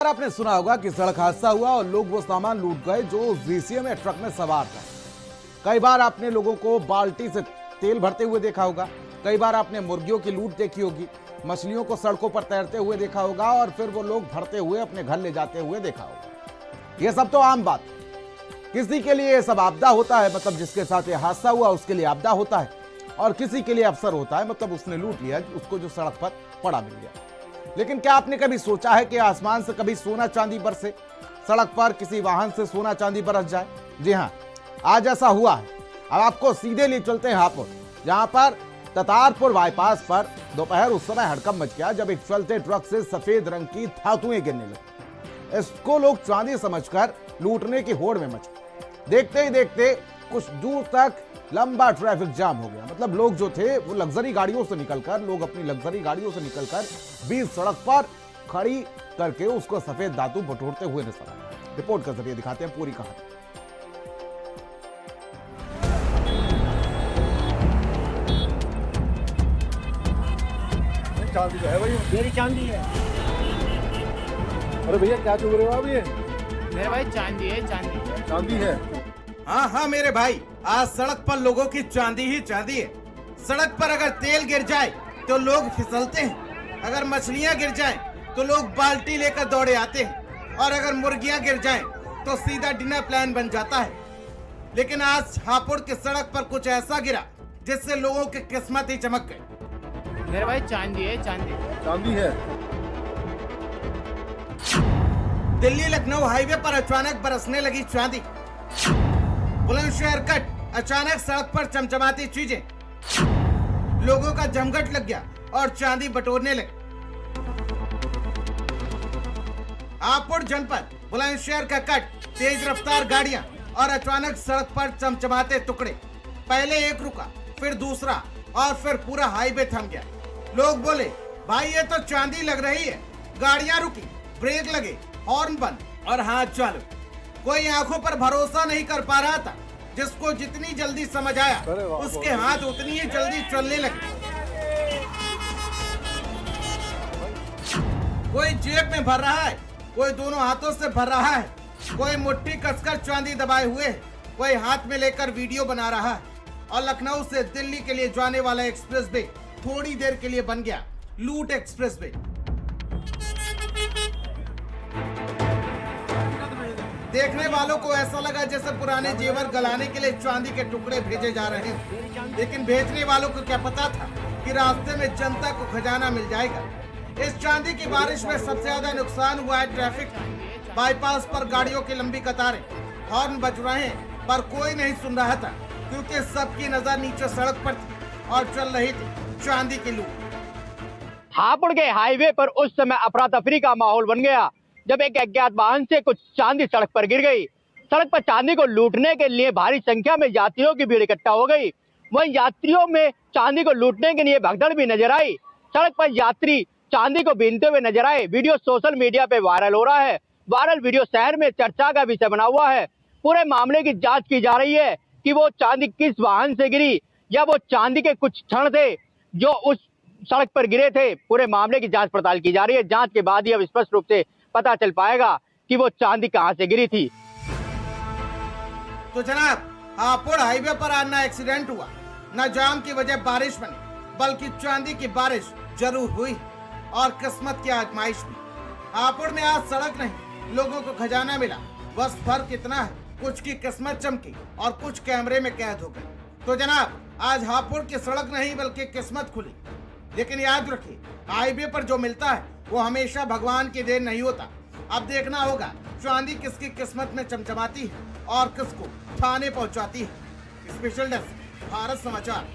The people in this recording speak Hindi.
आपने सुना होगा कि सड़क हादसा हुआ और लोग वो सामान लूट गए जो जीसीए में ट्रक में सवार था। कई बार आपने लोगों को बाल्टी से तेल भरते हुए देखा होगा, कई बार आपने मुर्गियों की लूट देखी होगी, मछलियों को सड़कों पर तैरते हुए देखा होगा और फिर वो लोग भरते हुए अपने घर ले जाते हुए देखा होगा। ये सब तो आम बात है। किसी के लिए ये सब आपदा होता है, मतलब जिसके साथ ये हादसा हुआ उसके लिए आपदा होता है, और किसी के लिए अवसर होता है, मतलब उसने लूट लिया, उसको जो सड़क पर पड़ा मिल गया। लेकिन क्या आपने कभी सोचा है कि आसमान से कभी सोना चांदी बरसे, सड़क पर किसी वाहन से सोना चांदी बरस जाए? जी हाँ, आज ऐसा हुआ है। अब आपको सीधे ले चलते हैं हापुड़, जहां पर ततारपुर बाईपास पर दोपहर उस समय हड़कंप मच गया जब एक चलते ट्रक से सफेद रंग की धातुएं गिरने लगी। इसको लोग चांदी समझकर लूटने की होड़ में मचे। देखते ही देखते कुछ दूर तक लंबा ट्रैफिक जाम हो गया। मतलब लोग जो थे वो लग्जरी गाड़ियों से निकलकर, लोग अपनी लग्जरी गाड़ियों से निकलकर बीच सड़क पर खड़ी करके उसको सफेद धातु बटोरते हुए नजर आए। रिपोर्ट के जरिए दिखाते हैं पूरी कहानी। चांदी तो है भाई, मेरी चांदी है। अरे भैया क्या चुग रहे हो आप? ये मेरे भाई चांदी है, चांदी। चांदी है। हाँ मेरे भाई, आज सड़क पर लोगों की चांदी ही चांदी है। सड़क पर अगर तेल गिर जाए तो लोग फिसलते हैं, अगर मछलियाँ गिर जाएं तो लोग बाल्टी लेकर दौड़े आते हैं, और अगर मुर्गियाँ गिर जाएं तो सीधा डिनर प्लान बन जाता है। लेकिन आज हापुड़ की सड़क पर कुछ ऐसा गिरा जिससे लोगों की किस्मत ही चमक गई। मेरे भाई चांदी है, चांदी। चांदी है। दिल्ली लखनऊ हाईवे पर अचानक बरसने लगी चांदी। बुलंदशहर कट, अचानक सड़क पर चमचमाती चीजें, लोगों का जमघट लग गया और चांदी बटोरने लगे। हापुड़ जनपद, बुलंदशहर का कट, तेज रफ्तार गाड़ियां और अचानक सड़क पर चमचमाते टुकड़े। पहले एक रुका, फिर दूसरा, और फिर पूरा हाईवे थम गया। लोग बोले, भाई ये तो चांदी लग रही है। गाड़ियां रुकी, ब्रेक लगे, हॉर्न बंद और हाथ चालू। कोई आंखों पर भरोसा नहीं कर पा रहा था। जिसको जितनी जल्दी समझ आया उसके हाथ उतनी ही जल्दी चलने लगे। कोई जेब में भर रहा है, कोई दोनों हाथों से भर रहा है, कोई मुट्ठी कसकर चांदी दबाए हुए है, कोई हाथ में लेकर वीडियो बना रहा है। और लखनऊ से दिल्ली के लिए जाने वाला एक्सप्रेस वे थोड़ी देर के लिए बन गया लूट एक्सप्रेस वे। देखने वालों को ऐसा लगा जैसे पुराने जेवर गलाने के लिए चांदी के टुकड़े भेजे जा रहे हैं। लेकिन भेजने वालों को क्या पता था कि रास्ते में जनता को खजाना मिल जाएगा। इस चांदी की बारिश में सबसे ज्यादा नुकसान हुआ है ट्रैफिक। बाईपास पर गाड़ियों की लंबी कतारें, हॉर्न बज रहे हैं पर कोई नहीं सुन रहा था, क्योंकि सबकी नजर नीचे सड़क पर थी और चल रही थी चांदी की लूट। हापुड़ के हाईवे पर उस समय अफरा तफरी का माहौल बन गया जब एक अज्ञात वाहन से कुछ चांदी सड़क पर गिर गई। सड़क पर चांदी को लूटने के लिए भारी संख्या में यात्रियों की भीड़ इकट्ठा हो गई। वहीं यात्रियों में चांदी को लूटने के लिए भगदड़ भी नजर आई। सड़क पर यात्री चांदी को बीनते हुए नजर आए। वीडियो सोशल मीडिया पे वायरल हो रहा है। वायरल वीडियो शहर में चर्चा का विषय बना हुआ है। पूरे मामले की जाँच की जा रही है कि वो चांदी किस वाहन से गिरी या वो चांदी के कुछ क्षण थे जो उस सड़क पर गिरे थे। पूरे मामले की जांच पड़ताल की जा रही है। जांच के बाद ही अब स्पष्ट रूप से पता चल पाएगा कि वो चांदी कहां से गिरी थी। तो जनाब, हापुड़ हाईवे पर आज ना एक्सीडेंट हुआ, न जाम की वजह बारिश बनी, बल्कि चांदी की बारिश जरूर हुई और किस्मत की आजमाइश भी। हापुड़ में आज सड़क नहीं, लोगों को खजाना मिला। बस फर्क इतना है, कुछ की किस्मत चमकी और कुछ कैमरे में कैद हो गए। तो जनाब, आज हापुड़ की सड़क नहीं बल्कि किस्मत खुली। लेकिन याद रखिए, हाईवे पर जो मिलता है वो हमेशा भगवान की देन नहीं होता। अब देखना होगा चांदी किसकी किस्मत में चमचमाती है और किसको थाने पहुंचाती है। स्पेशल डेस्क, भारत समाचार।